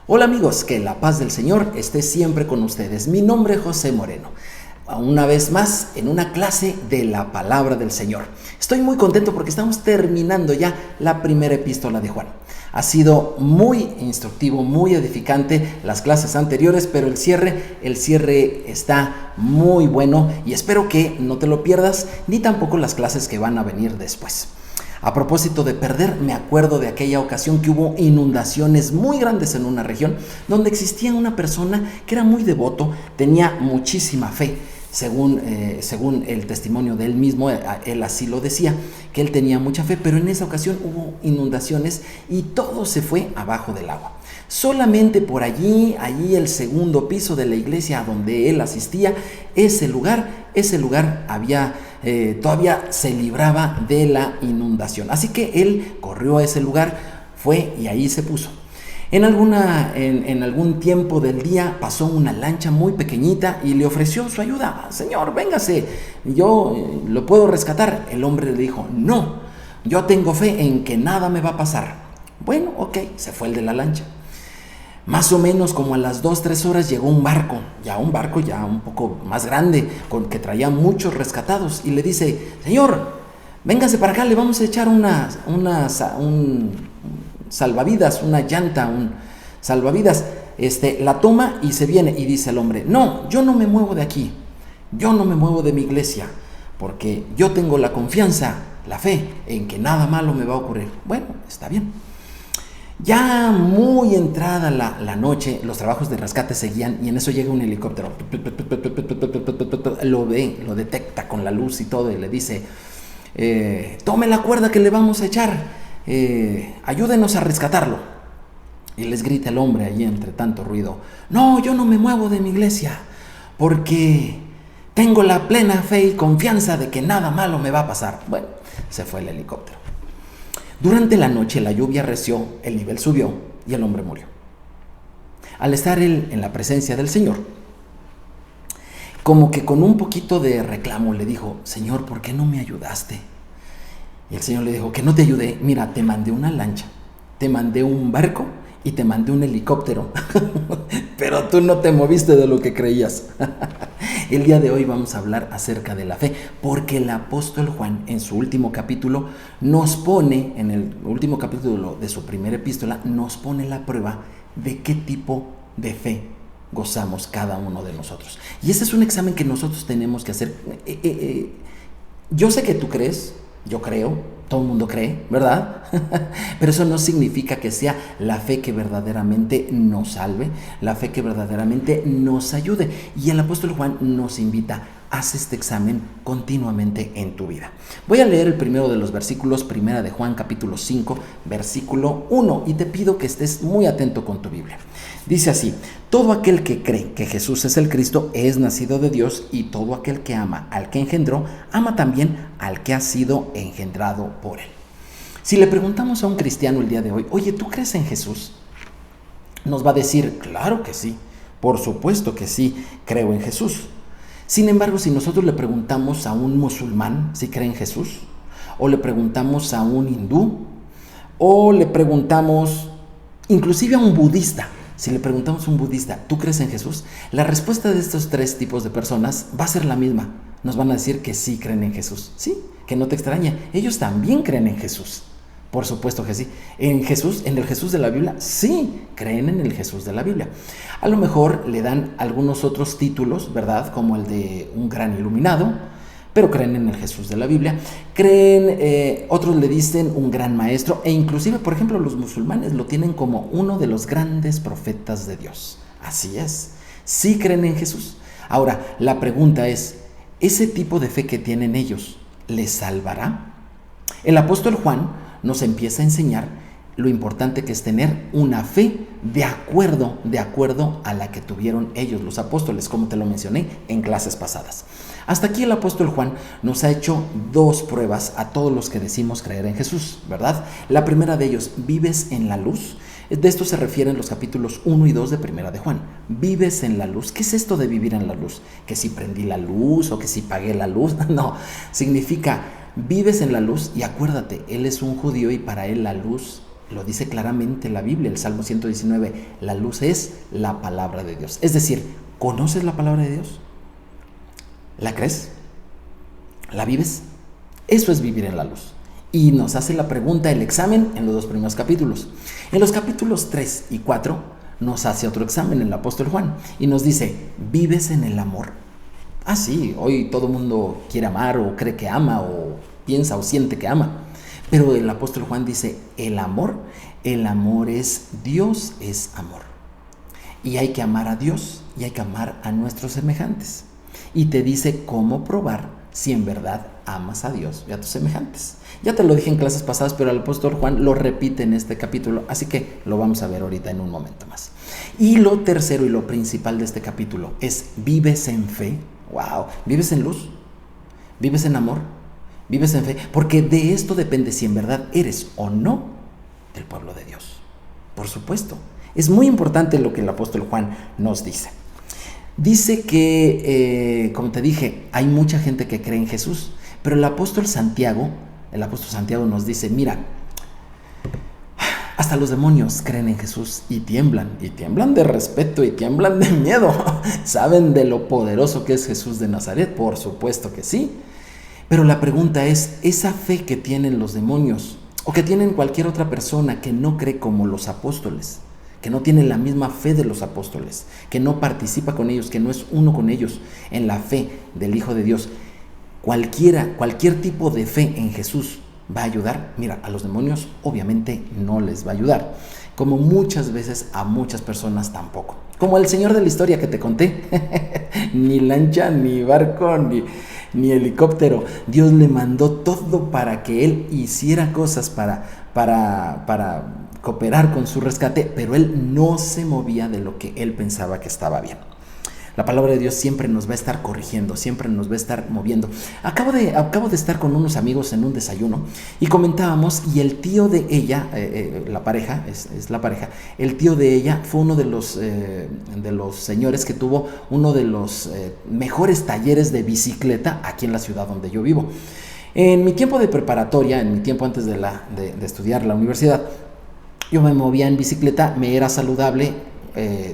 Hola amigos, que la paz del Señor esté siempre con ustedes. Mi nombre es José Moreno. Una vez más en una clase de la palabra del Señor. Estoy muy contento porque estamos terminando ya la primera epístola de Juan. Ha sido muy instructivo, muy edificante las clases anteriores, pero el cierre está muy bueno y espero que no te lo pierdas, ni tampoco las clases que van a venir después. A propósito de perder, me acuerdo de aquella ocasión que hubo inundaciones muy grandes en una región donde existía una persona que era muy devoto, tenía muchísima fe. Según el testimonio de él mismo, él así lo decía, que él tenía mucha fe, pero en esa ocasión hubo inundaciones y todo se fue abajo del agua. Solamente por allí el segundo piso de la iglesia a donde él asistía, ese lugar había todavía se libraba de la inundación. Así que él corrió a ese lugar, fue y ahí se puso. En algún tiempo del día pasó una lancha muy pequeñita y le ofreció su ayuda. Señor, véngase, yo lo puedo rescatar. El hombre le dijo, no, yo tengo fe en que nada me va a pasar. Bueno, ok, se fue el de la lancha. Más o menos como a las 2-3 horas llegó un barco ya un poco más grande, que traía muchos rescatados, y le dice, señor, véngase para acá, le vamos a echar un salvavidas, una llanta, un salvavidas. La toma y se viene, y dice el hombre, no, yo no me muevo de aquí, yo no me muevo de mi iglesia, porque yo tengo la confianza, la fe en que nada malo me va a ocurrir. Bueno, está bien. Ya muy entrada la noche, los trabajos de rescate seguían y en eso llega un helicóptero. Lo ve, lo detecta con la luz y todo y le dice, tome la cuerda que le vamos a echar, ayúdenos a rescatarlo. Y les grita el hombre allí entre tanto ruido, no, yo no me muevo de mi iglesia porque tengo la plena fe y confianza de que nada malo me va a pasar. Bueno, se fue el helicóptero. Durante la noche la lluvia arreció, el nivel subió y el hombre murió. Al estar él en la presencia del Señor, como que con un poquito de reclamo le dijo, Señor, ¿por qué no me ayudaste? Y el Señor le dijo, que no te ayudé, mira, te mandé una lancha, te mandé un barco y te mandé un helicóptero, pero tú no te moviste de lo que creías. El día de hoy vamos a hablar acerca de la fe, porque el apóstol Juan en su último capítulo nos pone, en el último capítulo de su primera epístola, nos pone la prueba de qué tipo de fe gozamos cada uno de nosotros. Y ese es un examen que nosotros tenemos que hacer. Yo sé que tú crees, yo creo, todo el mundo cree, ¿verdad? Pero eso no significa que sea la fe que verdaderamente nos salve, la fe que verdaderamente nos ayude. Y el apóstol Juan nos invita, haz este examen continuamente en tu vida. Voy a leer el primero de los versículos, primera de Juan, capítulo 5, versículo 1, y te pido que estés muy atento con tu Biblia. Dice así, todo aquel que cree que Jesús es el Cristo es nacido de Dios, y todo aquel que ama al que engendró, ama también al que ha sido engendrado por él. Si le preguntamos a un cristiano el día de hoy, oye, ¿tú crees en Jesús? Nos va a decir, claro que sí, por supuesto que sí, creo en Jesús. Sin embargo, si nosotros le preguntamos a un musulmán si cree en Jesús, o le preguntamos a un hindú, o le preguntamos inclusive a un budista, si le preguntamos a un budista, ¿tú crees en Jesús? La respuesta de estos tres tipos de personas va a ser la misma. Nos van a decir que sí creen en Jesús. Sí, que no te extraña. Ellos también creen en Jesús. Por supuesto que sí. En Jesús, en el Jesús de la Biblia, sí, creen en el Jesús de la Biblia. A lo mejor le dan algunos otros títulos, ¿verdad? Como el de un gran iluminado, pero creen en el Jesús de la Biblia. Otros le dicen un gran maestro, e inclusive, por ejemplo, los musulmanes lo tienen como uno de los grandes profetas de Dios. Así es, sí creen en Jesús. Ahora, la pregunta es, ¿ese tipo de fe que tienen ellos les salvará? El apóstol Juan nos empieza a enseñar lo importante que es tener una fe de acuerdo a la que tuvieron ellos, los apóstoles, como te lo mencioné en clases pasadas. Hasta aquí el apóstol Juan nos ha hecho dos pruebas a todos los que decimos creer en Jesús, ¿verdad? La primera de ellos, ¿vives en la luz? De esto se refieren los capítulos 1 y 2 de Primera de Juan. ¿Vives en la luz? ¿Qué es esto de vivir en la luz? ¿Que si prendí la luz o que si pagué la luz? No, significa vives en la luz y acuérdate, él es un judío y para él la luz, lo dice claramente la Biblia, el Salmo 119, la luz es la palabra de Dios. Es decir, ¿conoces la palabra de Dios? ¿La crees? ¿La vives? Eso es vivir en la luz. Y nos hace la pregunta, el examen, en los 2 primeros capítulos. En los capítulos 3 y 4 nos hace otro examen el apóstol Juan y nos dice, ¿vives en el amor? Ah, sí, hoy todo el mundo quiere amar o cree que ama o piensa o siente que ama. Pero el apóstol Juan dice, el amor es Dios, es amor. Y hay que amar a Dios y hay que amar a nuestros semejantes. Y te dice cómo probar si en verdad amas a Dios y a tus semejantes. Ya te lo dije en clases pasadas, pero el apóstol Juan lo repite en este capítulo, así que lo vamos a ver ahorita en un momento más. Y lo tercero y lo principal de este capítulo es, ¿vives en fe? ¡Wow! ¿Vives en luz? ¿Vives en amor? ¿Vives en fe? Porque de esto depende si en verdad eres o no del pueblo de Dios. Por supuesto. Es muy importante lo que el apóstol Juan nos dice. Dice que, como te dije, hay mucha gente que cree en Jesús, pero el apóstol Santiago nos dice, mira, hasta los demonios creen en Jesús y tiemblan de respeto y tiemblan de miedo. ¿Saben de lo poderoso que es Jesús de Nazaret? Por supuesto que sí. Pero la pregunta es, esa fe que tienen los demonios o que tienen cualquier otra persona que no cree como los apóstoles, que no tiene la misma fe de los apóstoles, que no participa con ellos, que no es uno con ellos en la fe del Hijo de Dios, cualquier tipo de fe en Jesús va a ayudar. Mira, a los demonios obviamente no les va a ayudar, como muchas veces a muchas personas tampoco. Como el señor de la historia que te conté, ni lancha, ni barco, ni helicóptero. Dios le mandó todo para que él hiciera cosas para cooperar con su rescate, pero él no se movía de lo que él pensaba que estaba bien. La palabra de Dios siempre nos va a estar corrigiendo, siempre nos va a estar moviendo. Acabo de estar con unos amigos en un desayuno y comentábamos, y el tío de ella, la pareja, es la pareja, el tío de ella fue uno de los señores que tuvo uno de los mejores talleres de bicicleta aquí en la ciudad donde yo vivo. En mi tiempo de preparatoria, en mi tiempo antes de estudiar la universidad, yo me movía en bicicleta, me era saludable,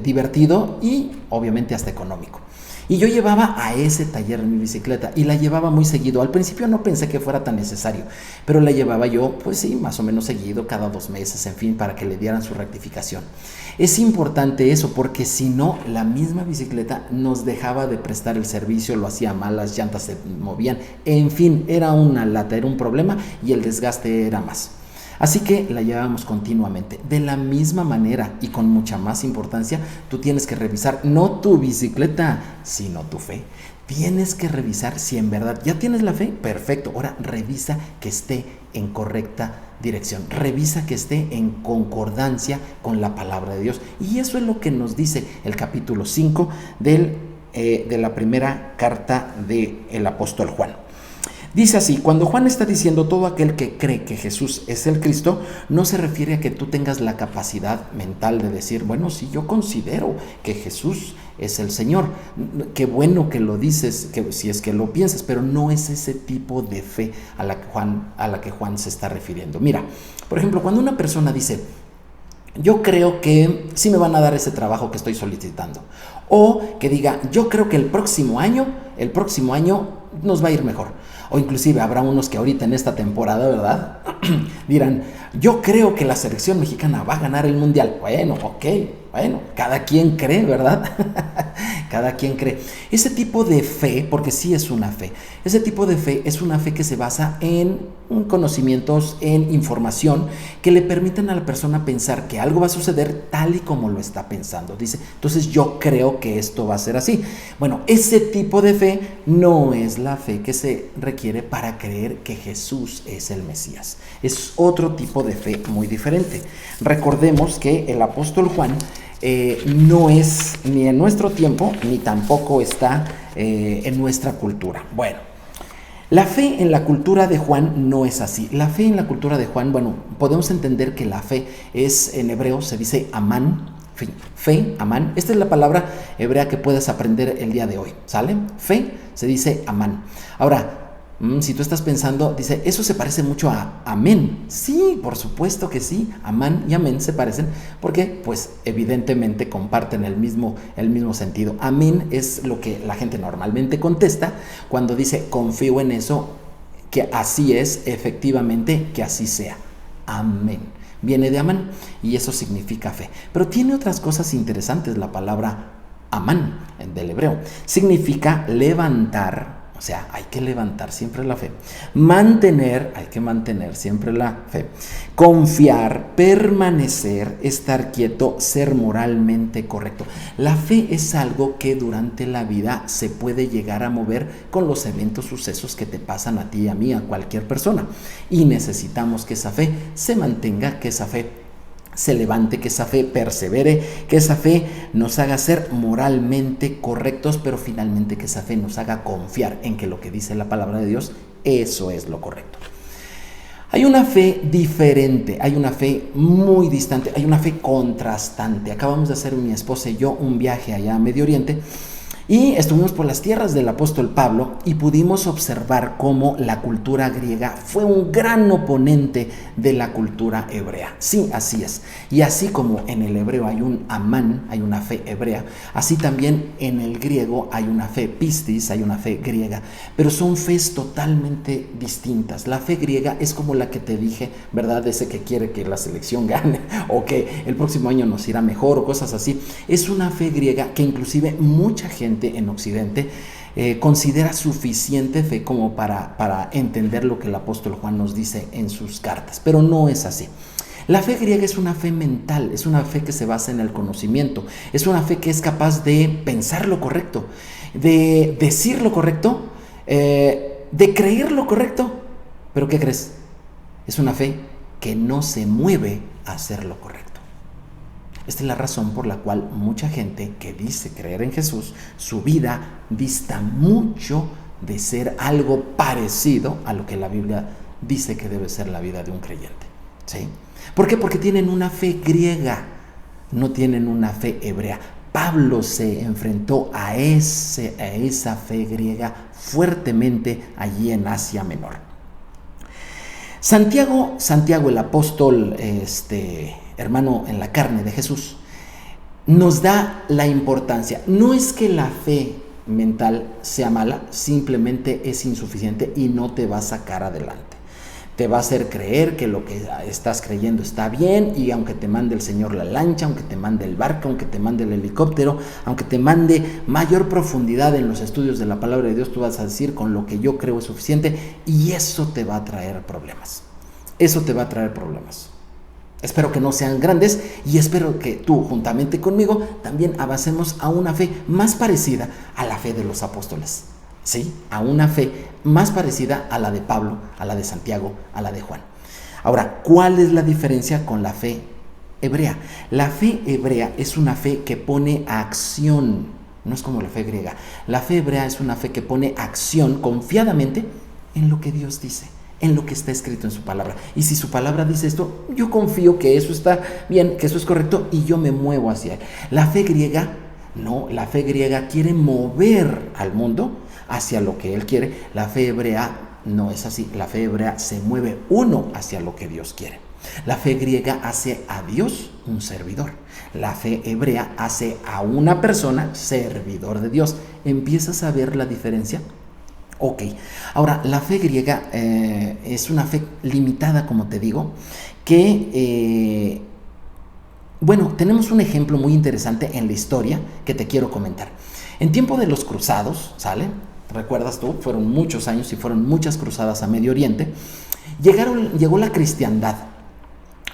divertido y obviamente hasta económico. Y yo llevaba a ese taller en mi bicicleta y la llevaba muy seguido. Al principio no pensé que fuera tan necesario, pero la llevaba yo, pues sí, más o menos seguido, cada 2 meses, en fin, para que le dieran su rectificación. Es importante eso, porque si no, la misma bicicleta nos dejaba de prestar el servicio, lo hacía mal, las llantas se movían, en fin, era una lata, era un problema y el desgaste era más. Así que la llevábamos continuamente. De la misma manera y con mucha más importancia, tú tienes que revisar no tu bicicleta, sino tu fe. Tienes que revisar si en verdad ya tienes la fe. Perfecto. Ahora revisa que esté en correcta dirección. Revisa que esté en concordancia con la palabra de Dios. Y eso es lo que nos dice el capítulo 5 de la primera carta del apóstol Juan. Dice así, cuando Juan está diciendo todo aquel que cree que Jesús es el Cristo, no se refiere a que tú tengas la capacidad mental de decir, bueno, si yo considero que Jesús es el Señor, qué bueno que lo dices, que si es que lo piensas, pero no es ese tipo de fe a la que Juan se está refiriendo. Mira, por ejemplo, cuando una persona dice, yo creo que sí me van a dar ese trabajo que estoy solicitando, o que diga, yo creo que el próximo año nos va a ir mejor. O inclusive habrá unos que ahorita en esta temporada, ¿verdad? Dirán, yo creo que la selección mexicana va a ganar el mundial. Bueno, cada quien cree, ¿verdad? Cada quien cree. Ese tipo de fe, porque sí es una fe, ese tipo de fe es una fe que se basa en conocimientos, en información que le permiten a la persona pensar que algo va a suceder tal y como lo está pensando. Dice, entonces yo creo que esto va a ser así. Bueno, ese tipo de fe no es la fe que se requiere para creer que Jesús es el Mesías. Es otro tipo de fe muy diferente. Recordemos que el apóstol Juan no es ni en nuestro tiempo, ni tampoco está en nuestra cultura. Bueno, la fe en la cultura de Juan no es así. La fe en la cultura de Juan, bueno, podemos entender que la fe es, en hebreo se dice amán, fe, amán. Esta es la palabra hebrea que puedes aprender el día de hoy, ¿sale? Fe se dice amán. Ahora, Si tú estás pensando, dice, eso se parece mucho a amén. Sí, por supuesto que sí, amán y amén se parecen, porque pues evidentemente comparten el mismo sentido. Amén es lo que la gente normalmente contesta cuando dice, confío en eso, que así es, efectivamente, que así sea. Amén. Viene de amán y eso significa fe. Pero tiene otras cosas interesantes la palabra amán del hebreo. Significa levantar. O sea, hay que levantar siempre la fe. Mantener, hay que mantener siempre la fe. Confiar, permanecer, estar quieto, ser moralmente correcto. La fe es algo que durante la vida se puede llegar a mover con los eventos, sucesos que te pasan a ti, a mí, a cualquier persona. Y necesitamos que esa fe se mantenga, que esa fe se levante, que esa fe persevere, que esa fe nos haga ser moralmente correctos, pero finalmente que esa fe nos haga confiar en que lo que dice la palabra de Dios, eso es lo correcto. Hay una fe diferente, hay una fe muy distante, hay una fe contrastante. Acabamos de hacer mi esposa y yo un viaje allá a Medio Oriente y estuvimos por las tierras del apóstol Pablo y pudimos observar cómo la cultura griega fue un gran oponente de la cultura hebrea. Sí, así es. Y así como en el hebreo hay un amán, hay una fe hebrea, así también en el griego hay una fe pistis, hay una fe griega, pero son fees totalmente distintas. La fe griega es como la que te dije, ¿verdad? Ese que quiere que la selección gane o que el próximo año nos irá mejor o cosas así. Es una fe griega que inclusive mucha gente en Occidente considera suficiente fe como para entender lo que el apóstol Juan nos dice en sus cartas, pero no es así. La fe griega es una fe mental, es una fe que se basa en el conocimiento, es una fe que es capaz de pensar lo correcto, de decir lo correcto, de creer lo correcto, pero ¿qué crees? Es una fe que no se mueve a hacer lo correcto. Esta es la razón por la cual mucha gente que dice creer en Jesús, su vida dista mucho de ser algo parecido a lo que la Biblia dice que debe ser la vida de un creyente. ¿Sí? ¿Por qué? Porque tienen una fe griega, no tienen una fe hebrea. Pablo se enfrentó a esa fe griega fuertemente allí en Asia Menor. Santiago el apóstol, hermano en la carne de Jesús, nos da la importancia. No es que la fe mental sea mala, simplemente es insuficiente y no te va a sacar adelante. Te va a hacer creer que lo que estás creyendo está bien, y aunque te mande el Señor la lancha, aunque te mande el barco, aunque te mande el helicóptero, aunque te mande mayor profundidad en los estudios de la palabra de Dios, tú vas a decir con lo que yo creo es suficiente, y eso te va a traer problemas. Eso te va a traer problemas. Espero que no sean grandes y espero que tú, juntamente conmigo, también avancemos a una fe más parecida a la fe de los apóstoles. ¿Sí? A una fe más parecida a la de Pablo, a la de Santiago, a la de Juan. Ahora, ¿cuál es la diferencia con la fe hebrea? La fe hebrea es una fe que pone acción, no es como la fe griega. La fe hebrea es una fe que pone acción confiadamente en lo que Dios dice, en lo que está escrito en su palabra. Y si su palabra dice esto, yo confío que eso está bien, que eso es correcto, y yo me muevo hacia él. La fe griega, no, la fe griega quiere mover al mundo hacia lo que él quiere. La fe hebrea no es así. La fe hebrea se mueve uno hacia lo que Dios quiere. La fe griega hace a Dios un servidor. La fe hebrea hace a una persona servidor de Dios. ¿Empiezas a ver la diferencia? Ok, ahora la fe griega es una fe limitada, como te digo, que, tenemos un ejemplo muy interesante en la historia que te quiero comentar. En tiempo de los cruzados, ¿sale? ¿Recuerdas tú? Fueron muchos años y fueron muchas cruzadas a Medio Oriente. Llegó la cristiandad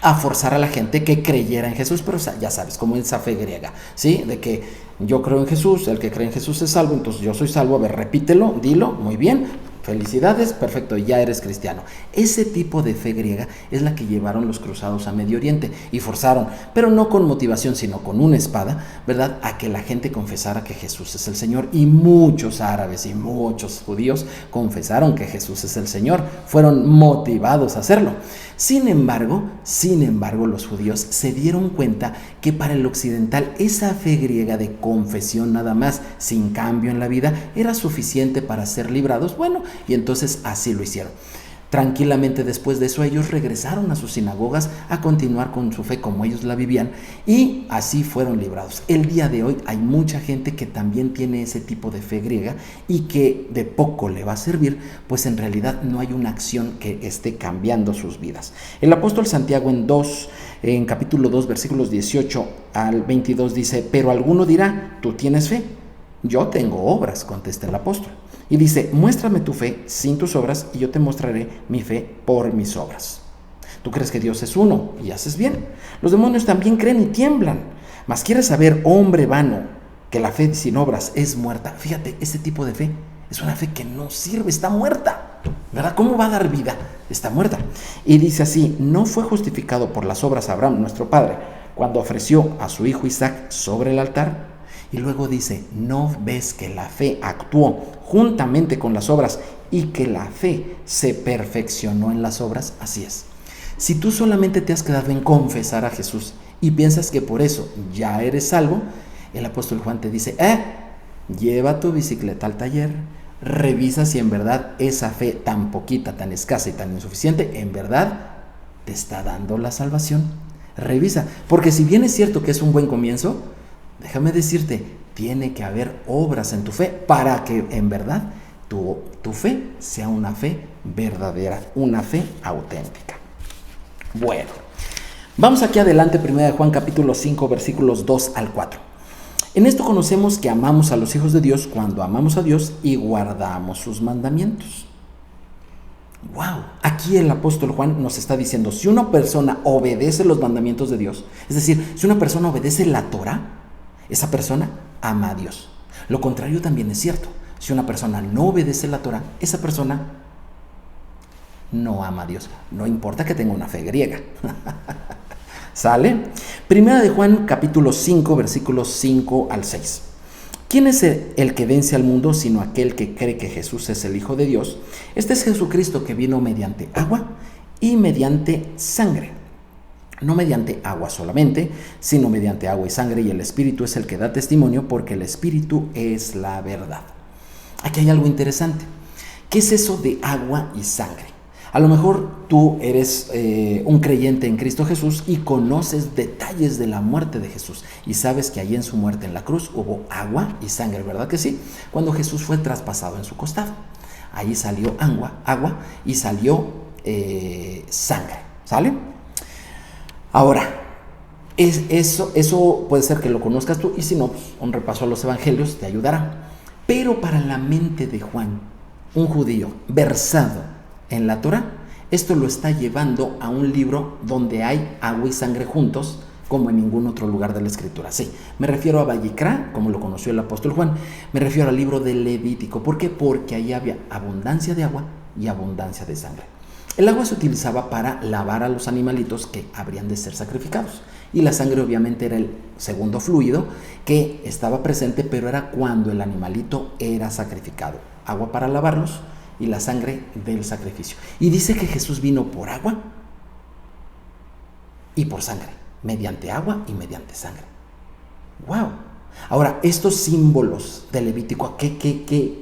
a forzar a la gente que creyera en Jesús, pero ya sabes, como esa fe griega, ¿sí? De que yo creo en Jesús, el que cree en Jesús es salvo, entonces yo soy salvo, a ver, repítelo, dilo, muy bien, felicidades, perfecto, ya eres cristiano. Ese tipo de fe griega es la que llevaron los cruzados a Medio Oriente y forzaron, pero no con motivación, sino con una espada, ¿verdad?, a que la gente confesara que Jesús es el Señor. Y muchos árabes y muchos judíos confesaron que Jesús es el Señor, fueron motivados a hacerlo. Sin embargo, los judíos se dieron cuenta que para el occidental esa fe griega de confesión nada más, sin cambio en la vida, era suficiente para ser librados. Bueno, y entonces así lo hicieron. Tranquilamente después de eso ellos regresaron a sus sinagogas a continuar con su fe como ellos la vivían y así fueron librados. El día de hoy hay mucha gente que también tiene ese tipo de fe griega y que de poco le va a servir, pues en realidad no hay una acción que esté cambiando sus vidas. El apóstol Santiago en capítulo 2 versículos 18 al 22 dice: pero alguno dirá, tú tienes fe, yo tengo obras, contesta el apóstol. Y dice: muéstrame tu fe sin tus obras y yo te mostraré mi fe por mis obras. Tú crees que Dios es uno y haces bien. Los demonios también creen y tiemblan. Mas quieres saber, hombre vano, que la fe sin obras es muerta. Fíjate, ese tipo de fe es una fe que no sirve, está muerta, ¿verdad? ¿Cómo va a dar vida? Está muerta. Y dice así: no fue justificado por las obras Abraham, nuestro padre, cuando ofreció a su hijo Isaac sobre el altar. Y luego dice: ¿no ves que la fe actuó juntamente con las obras y que la fe se perfeccionó en las obras? Así es. Si tú solamente te has quedado en confesar a Jesús y piensas que por eso ya eres salvo, el apóstol Juan te dice: lleva tu bicicleta al taller, revisa si en verdad esa fe tan poquita, tan escasa y tan insuficiente, en verdad te está dando la salvación. Revisa, porque si bien es cierto que es un buen comienzo, déjame decirte, tiene que haber obras en tu fe para que en verdad tu fe sea una fe verdadera, una fe auténtica. Bueno, vamos aquí adelante, 1 Juan capítulo 5 versículos 2 al 4. En esto conocemos que amamos a los hijos de Dios cuando amamos a Dios y guardamos sus mandamientos. Wow, aquí el apóstol Juan nos está diciendo: si una persona obedece los mandamientos de Dios, es decir, si una persona obedece la Torá, esa persona ama a Dios. Lo contrario también es cierto. Si una persona no obedece la Torá, esa persona no ama a Dios. No importa que tenga una fe griega. ¿Sale? Primera de Juan capítulo 5 versículos 5 al 6. ¿Quién es el que vence al mundo sino aquel que cree que Jesús es el Hijo de Dios? Este es Jesucristo que vino mediante agua y mediante sangre. No mediante agua solamente, sino mediante agua y sangre, y el Espíritu es el que da testimonio, porque el Espíritu es la verdad. Aquí hay algo interesante. ¿Qué es eso de agua y sangre? A lo mejor tú eres un creyente en Cristo Jesús y conoces detalles de la muerte de Jesús y sabes que allí en su muerte en la cruz hubo agua y sangre, ¿verdad que sí? Cuando Jesús fue traspasado en su costado, ahí salió agua y salió sangre, ¿sale? Ahora, eso puede ser que lo conozcas tú, y si no, pues un repaso a los evangelios te ayudará. Pero para la mente de Juan, un judío versado en la Torá, esto lo está llevando a un libro donde hay agua y sangre juntos, como en ningún otro lugar de la Escritura. Sí, me refiero a Vallicrá, como lo conoció el apóstol Juan, me refiero al libro de Levítico. ¿Por qué? Porque ahí había abundancia de agua y abundancia de sangre. El agua se utilizaba para lavar a los animalitos que habrían de ser sacrificados. Y la sangre obviamente era el segundo fluido que estaba presente, pero era cuando el animalito era sacrificado. Agua para lavarlos y la sangre del sacrificio. Y dice que Jesús vino por agua y por sangre, mediante agua y mediante sangre. ¡Wow! Ahora, estos símbolos de Levítico,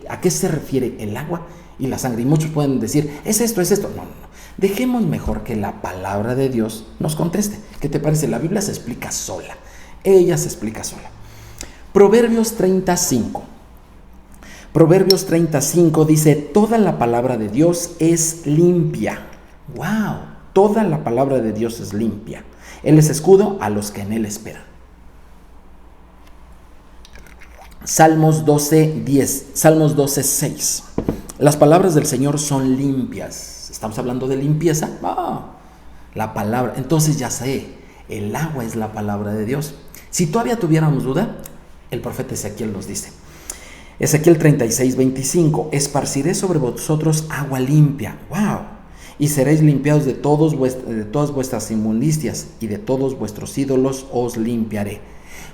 ¿a qué se refiere el agua y la sangre? Y muchos pueden decir: es esto, es esto. No. Dejemos mejor que la palabra de Dios nos conteste. ¿Qué te parece? La Biblia se explica sola. Ella se explica sola. Proverbios 35. Proverbios 35 dice: toda la palabra de Dios es limpia. ¡Wow! Toda la palabra de Dios es limpia. Él es escudo a los que en Él esperan. Salmos 12:10. Salmos 12:6. Las palabras del Señor son limpias. Estamos hablando de limpieza. La palabra. Entonces ya sé, el agua es la palabra de Dios. Si todavía tuviéramos duda, el profeta Ezequiel nos dice, Ezequiel 36:25, esparciré sobre vosotros agua limpia. ¡Wow! Y seréis limpiados de todas vuestras inmundicias, y de todos vuestros ídolos os limpiaré.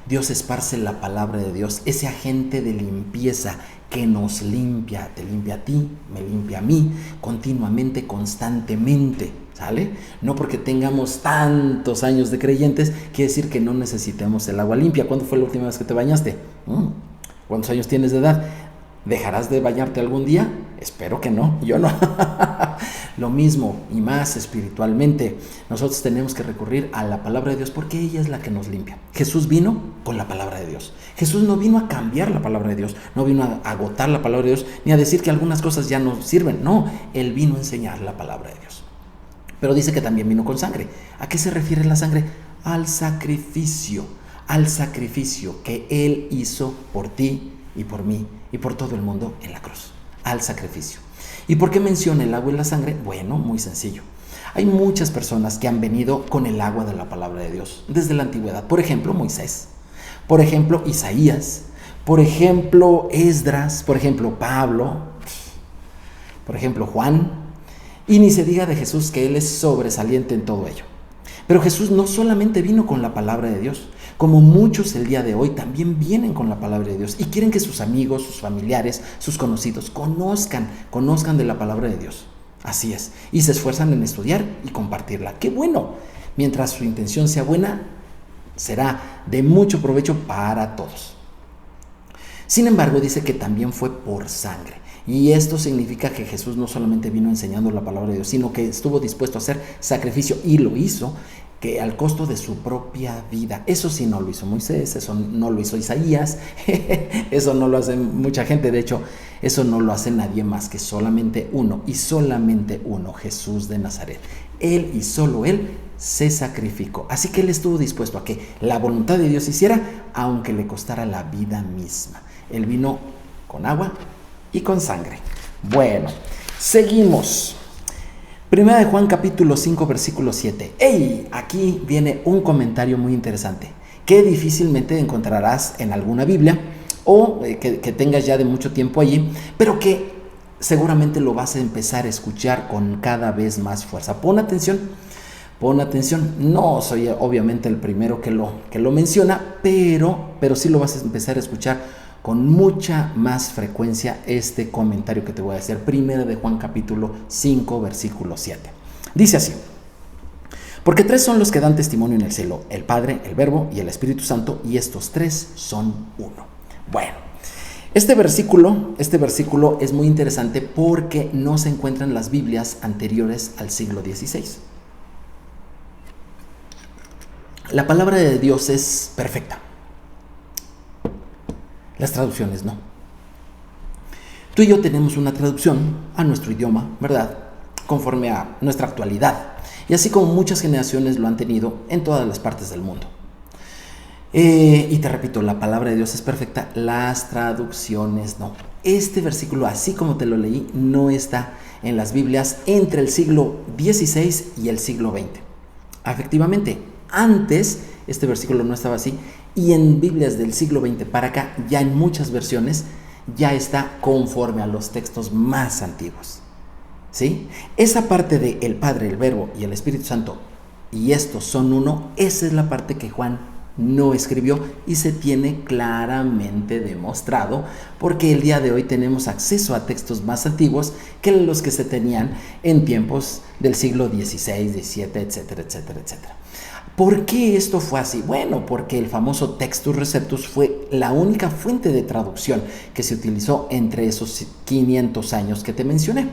Dios esparce la palabra de Dios, ese agente de limpieza que nos limpia, te limpia a ti, me limpia a mí, continuamente, constantemente, ¿sale? No porque tengamos tantos años de creyentes, quiere decir que no necesitemos el agua limpia. ¿Cuándo fue la última vez que te bañaste? ¿Cuántos años tienes de edad? ¿Dejarás de bañarte algún día? Espero que no, yo no. Lo mismo y más espiritualmente. Nosotros tenemos que recurrir a la palabra de Dios porque ella es la que nos limpia. Jesús vino con la palabra de Dios. Jesús no vino a cambiar la palabra de Dios, no vino a agotar la palabra de Dios, ni a decir que algunas cosas ya no sirven. No, Él vino a enseñar la palabra de Dios. Pero dice que también vino con sangre. ¿A qué se refiere la sangre? Al sacrificio que Él hizo por ti y por mí y por todo el mundo en la cruz. Al sacrificio. ¿Y por qué menciona el agua y la sangre? Bueno, muy sencillo. Hay muchas personas que han venido con el agua de la palabra de Dios desde la antigüedad. Por ejemplo, Moisés. Por ejemplo, Isaías. Por ejemplo, Esdras. Por ejemplo, Pablo. Por ejemplo, Juan. Y ni se diga de Jesús, que Él es sobresaliente en todo ello. Pero Jesús no solamente vino con la palabra de Dios, como muchos el día de hoy también vienen con la palabra de Dios y quieren que sus amigos, sus familiares, sus conocidos conozcan de la palabra de Dios. Así es, y se esfuerzan en estudiar y compartirla. ¡Qué bueno! Mientras su intención sea buena, será de mucho provecho para todos. Sin embargo, dice que también fue por sangre. Y esto significa que Jesús no solamente vino enseñando la palabra de Dios, sino que estuvo dispuesto a hacer sacrificio y lo hizo, que al costo de su propia vida. Eso sí no lo hizo Moisés, eso no lo hizo Isaías, eso no lo hace mucha gente. De hecho, eso no lo hace nadie más que solamente uno, y solamente uno, Jesús de Nazaret. Él y solo Él se sacrificó. Así que Él estuvo dispuesto a que la voluntad de Dios se hiciera, aunque le costara la vida misma. Él vino con agua y con sangre. Bueno, seguimos. Primera de Juan capítulo 5 versículo 7. ¡Ey! Aquí viene un comentario muy interesante que difícilmente encontrarás en alguna Biblia o que tengas ya de mucho tiempo allí, pero que seguramente lo vas a empezar a escuchar con cada vez más fuerza. Pon atención. No soy obviamente el primero que lo menciona, pero sí lo vas a empezar a escuchar con mucha más frecuencia este comentario que te voy a hacer. Primera de Juan capítulo 5 versículo 7. Dice así: porque tres son los que dan testimonio en el cielo, el Padre, el Verbo y el Espíritu Santo, y estos tres son uno. Bueno, este versículo es muy interesante porque no se encuentra en las Biblias anteriores al siglo XVI. La palabra de Dios es perfecta. Las traducciones no. Tú y yo tenemos una traducción a nuestro idioma, ¿verdad? Conforme a nuestra actualidad. Y así como muchas generaciones lo han tenido en todas las partes del mundo. Y te repito, la palabra de Dios es perfecta, las traducciones no. Este versículo, así como te lo leí, no está en las Biblias entre el siglo XVI y el siglo XX. Efectivamente, antes este versículo no estaba así. Y en Biblias del siglo XX para acá, ya en muchas versiones, ya está conforme a los textos más antiguos. ¿Sí? Esa parte de el Padre, el Verbo y el Espíritu Santo, y estos son uno, esa es la parte que Juan no escribió y se tiene claramente demostrado, porque el día de hoy tenemos acceso a textos más antiguos que los que se tenían en tiempos del siglo XVI, XVII, etcétera, etcétera, etcétera. ¿Por qué esto fue así? Bueno, porque el famoso Textus Receptus fue la única fuente de traducción que se utilizó entre esos 500 años que te mencioné,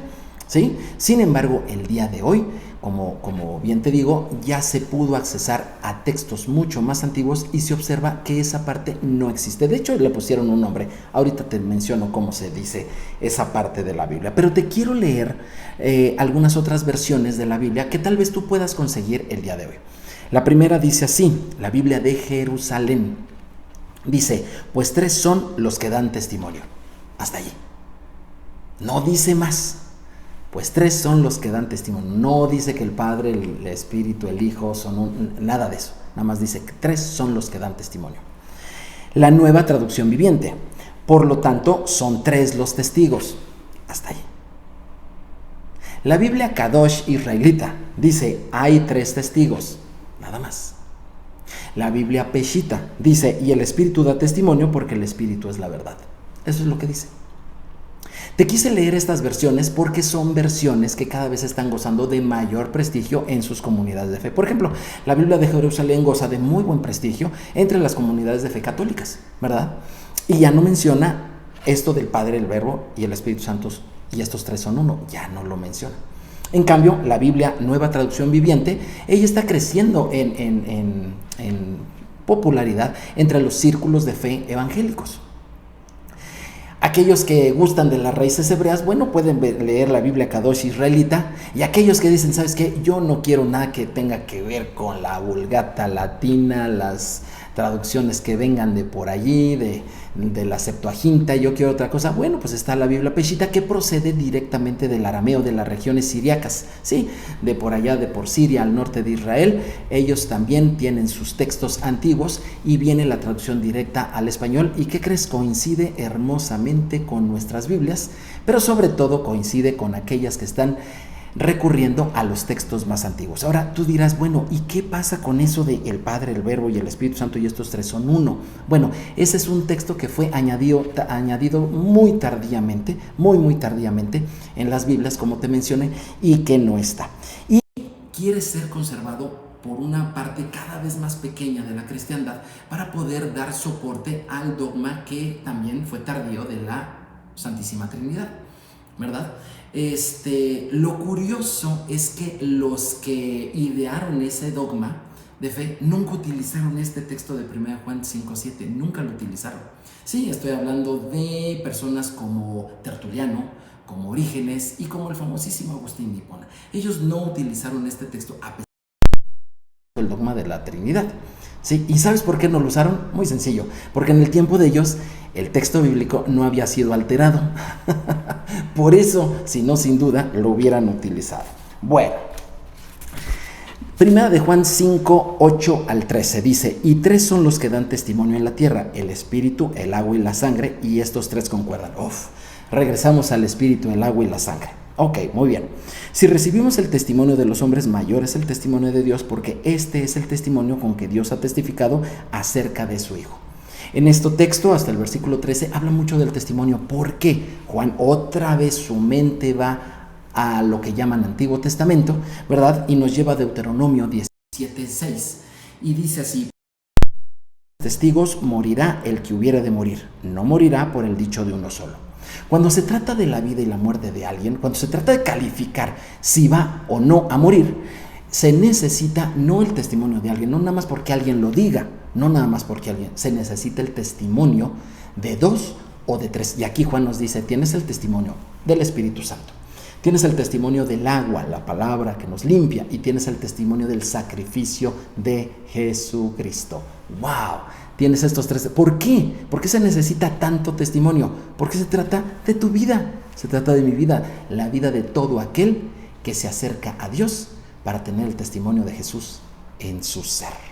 ¿sí? Sin embargo, el día de hoy, como bien te digo, ya se pudo accesar a textos mucho más antiguos y se observa que esa parte no existe. De hecho, le pusieron un nombre. Ahorita te menciono cómo se dice esa parte de la Biblia. Pero te quiero leer algunas otras versiones de la Biblia que tal vez tú puedas conseguir el día de hoy. La primera dice así, la Biblia de Jerusalén. Dice, pues tres son los que dan testimonio. Hasta allí. No dice más. Pues tres son los que dan testimonio. No dice que el Padre, el Espíritu, el Hijo nada de eso. Nada más dice que tres son los que dan testimonio. La Nueva Traducción Viviente. Por lo tanto, son tres los testigos. Hasta allí. La Biblia Kadosh Israelita dice, hay tres testigos. Nada más. La Biblia Peshita dice, y el Espíritu da testimonio porque el Espíritu es la verdad. Eso es lo que dice. Te quise leer estas versiones porque son versiones que cada vez están gozando de mayor prestigio en sus comunidades de fe. Por ejemplo, la Biblia de Jerusalén goza de muy buen prestigio entre las comunidades de fe católicas, ¿verdad? Y ya no menciona esto del Padre, el Verbo y el Espíritu Santo, y estos tres son uno, ya no lo menciona. En cambio, la Biblia, Nueva Traducción Viviente, ella está creciendo en popularidad entre los círculos de fe evangélicos. Aquellos que gustan de las raíces hebreas, bueno, pueden leer la Biblia Kadosh israelita, y aquellos que dicen, ¿sabes qué? Yo no quiero nada que tenga que ver con la Vulgata latina, las traducciones que vengan de por allí, de la Septuaginta, yo quiero otra cosa. Bueno, pues está la Biblia Peshita, que procede directamente del arameo de las regiones siriacas, sí, de por allá, de por Siria, al norte de Israel. Ellos también tienen sus textos antiguos y viene la traducción directa al español. ¿Y qué crees? Coincide hermosamente con nuestras Biblias, pero sobre todo coincide con aquellas que están recurriendo a los textos más antiguos. Ahora tú dirás, bueno, ¿y qué pasa con eso de el Padre, el Verbo y el Espíritu Santo y estos tres son uno? Bueno, ese es un texto que fue añadido muy tardíamente en las Biblias, como te mencioné, y que no está. Y quiere ser conservado por una parte cada vez más pequeña de la cristiandad para poder dar soporte al dogma que también fue tardío de la Santísima Trinidad, ¿verdad? Lo curioso es que los que idearon ese dogma de fe nunca utilizaron este texto de 1 Juan 5:7, nunca lo utilizaron. Sí, estoy hablando de personas como Tertuliano, como Orígenes y como el famosísimo Agustín de Hipona. Ellos no utilizaron este texto a pesar del dogma de la Trinidad. ¿Sí? ¿Y sabes por qué no lo usaron? Muy sencillo, porque en el tiempo de ellos el texto bíblico no había sido alterado. Por eso, si no, sin duda, lo hubieran utilizado. Bueno, Primera de Juan 5, 8 al 13 dice, y tres son los que dan testimonio en la tierra, el espíritu, el agua y la sangre, y estos tres concuerdan. Regresamos al espíritu, el agua y la sangre. Ok, muy bien. Si recibimos el testimonio de los hombres, mayor es el testimonio de Dios, porque este es el testimonio con que Dios ha testificado acerca de su Hijo. En este texto, hasta el versículo 13, habla mucho del testimonio. ¿Por qué? Juan otra vez su mente va a lo que llaman Antiguo Testamento, ¿verdad? Y nos lleva a Deuteronomio 17:6. Y dice así, testigos morirá el que hubiera de morir, no morirá por el dicho de uno solo. Cuando se trata de la vida y la muerte de alguien, cuando se trata de calificar si va o no a morir, se necesita no el testimonio de alguien, no nada más porque alguien lo diga, no nada más porque alguien, se necesita el testimonio de dos o de tres. Y aquí Juan nos dice, tienes el testimonio del Espíritu Santo, tienes el testimonio del agua, la palabra que nos limpia, y tienes el testimonio del sacrificio de Jesucristo. ¡Wow! Tienes estos tres. ¿Por qué? ¿Por qué se necesita tanto testimonio? Porque se trata de tu vida, se trata de mi vida, la vida de todo aquel que se acerca a Dios para tener el testimonio de Jesús en su ser.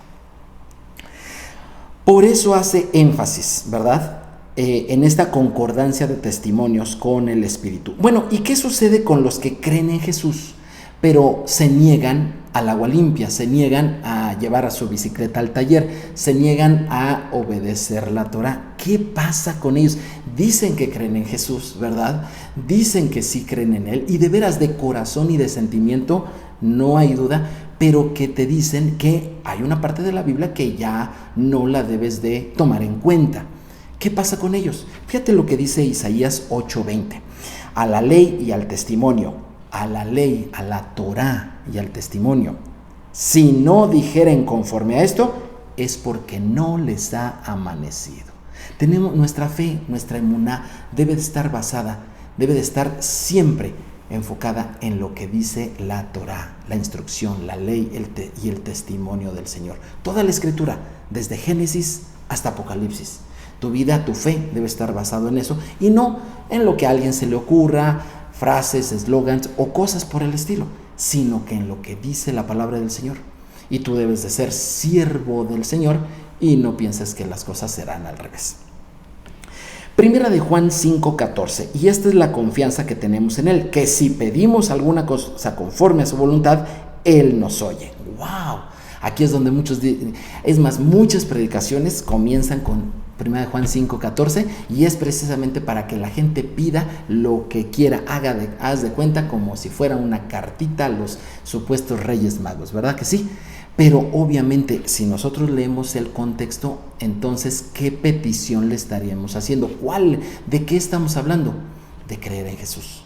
Por eso hace énfasis, ¿verdad? En esta concordancia de testimonios con el Espíritu. Bueno, ¿y qué sucede con los que creen en Jesús, pero se niegan al agua limpia, se niegan a llevar a su bicicleta al taller, se niegan a obedecer la Torah? ¿Qué pasa con ellos? Dicen que creen en Jesús, ¿verdad? Dicen que sí creen en Él, y de veras de corazón y de sentimiento, no hay duda, pero que te dicen que hay una parte de la Biblia que ya no la debes de tomar en cuenta. ¿Qué pasa con ellos? Fíjate lo que dice Isaías 8:20. A la ley y al testimonio, a la ley, a la Torá y al testimonio, si no dijeren conforme a esto, es porque no les ha amanecido. Tenemos nuestra fe, nuestra emuná debe de estar basada, debe de estar siempre enfocada en lo que dice la Torá, la instrucción, la ley y el testimonio del Señor. Toda la Escritura, desde Génesis hasta Apocalipsis. Tu vida, tu fe debe estar basado en eso y no en lo que a alguien se le ocurra, frases, eslogans o cosas por el estilo, sino que en lo que dice la palabra del Señor. Y tú debes de ser siervo del Señor y no pienses que las cosas serán al revés. Primera de Juan 5:14, y esta es la confianza que tenemos en Él, que si pedimos alguna cosa conforme a su voluntad, Él nos oye. ¡Wow! Aquí es donde muchas predicaciones comienzan con Primera de Juan 5:14, y es precisamente para que la gente pida lo que quiera, haz de cuenta como si fuera una cartita a los supuestos Reyes Magos, ¿verdad que sí? Pero obviamente si nosotros leemos el contexto, entonces ¿qué petición le estaríamos haciendo? ¿De qué estamos hablando? De creer en Jesús,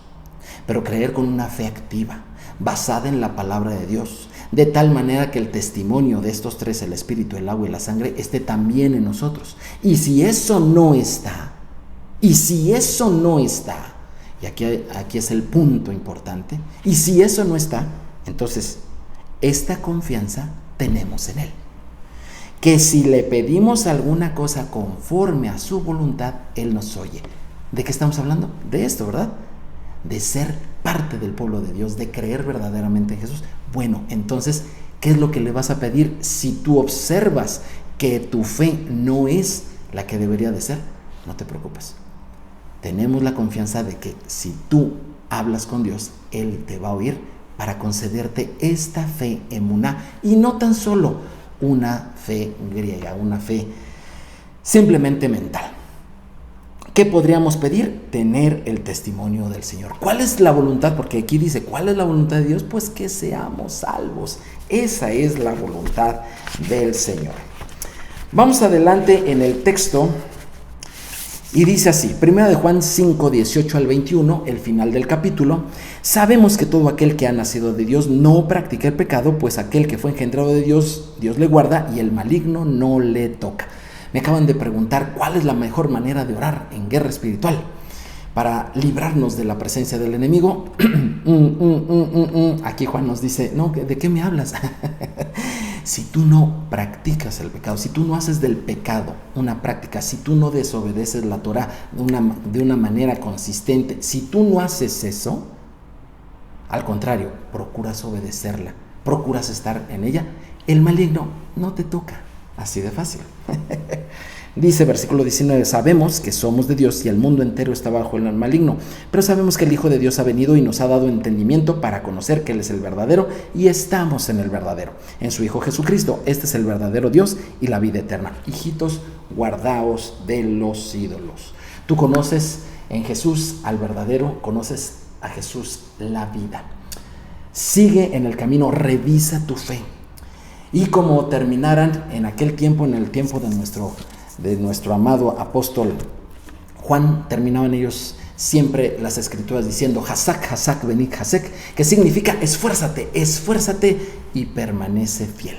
pero creer con una fe activa, basada en la palabra de Dios, de tal manera que el testimonio de estos tres, el espíritu, el agua y la sangre, esté también en nosotros. Y si eso no está, y aquí es el punto importante, y si eso no está, entonces esta confianza tenemos en Él, que si le pedimos alguna cosa conforme a su voluntad, Él nos oye. ¿De qué estamos hablando? De esto, ¿verdad? De ser parte del pueblo de Dios, de creer verdaderamente en Jesús. Bueno, entonces, ¿qué es lo que le vas a pedir si tú observas que tu fe no es la que debería de ser? No te preocupes. Tenemos la confianza de que si tú hablas con Dios, Él te va a oír para concederte esta fe emuná, y no tan solo una fe griega, una fe simplemente mental. ¿Qué podríamos pedir? Tener el testimonio del Señor. ¿Cuál es la voluntad? Porque aquí dice, ¿cuál es la voluntad de Dios? Pues que seamos salvos. Esa es la voluntad del Señor. Vamos adelante en el texto y dice así, 1 de Juan 5, 18 al 21, el final del capítulo: sabemos que todo aquel que ha nacido de Dios no practica el pecado, pues aquel que fue engendrado de Dios, Dios le guarda y el maligno no le toca. Me acaban de preguntar cuál es la mejor manera de orar en guerra espiritual para librarnos de la presencia del enemigo. Aquí Juan nos dice, no, ¿de qué me hablas? Si tú no practicas el pecado, si tú no haces del pecado una práctica, si tú no desobedeces la Torah de una manera consistente, si tú no haces eso, al contrario, procuras obedecerla, procuras estar en ella, el maligno no te toca. Así de fácil. Dice versículo 19, sabemos que somos de Dios y el mundo entero está bajo el maligno, pero sabemos que el Hijo de Dios ha venido y nos ha dado entendimiento para conocer que Él es el verdadero y estamos en el verdadero, en su Hijo Jesucristo. Este es el verdadero Dios y la vida eterna. Hijitos, guardaos de los ídolos. Tú conoces en Jesús al verdadero, conoces a Jesús la vida. Sigue en el camino, revisa tu fe. Y como terminaran en aquel tiempo, en el tiempo de nuestro amado apóstol Juan, terminaban ellos siempre las escrituras diciendo Hasak, Hasak, Benik, Hasek, que significa esfuérzate y permanece fiel,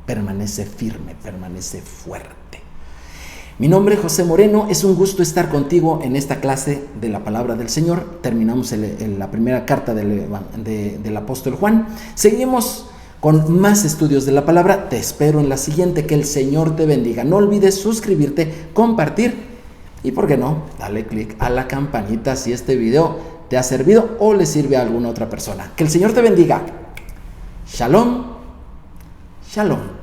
permanece firme, permanece fuerte. Mi nombre es José Moreno, es un gusto estar contigo en esta clase de la palabra del Señor. Terminamos la primera carta del apóstol Juan. Seguimos con más estudios de la palabra. Te espero en la siguiente. Que el Señor te bendiga. No olvides suscribirte, compartir y, ¿por qué no?, dale click a la campanita si este video te ha servido o le sirve a alguna otra persona. Que el Señor te bendiga. Shalom, shalom.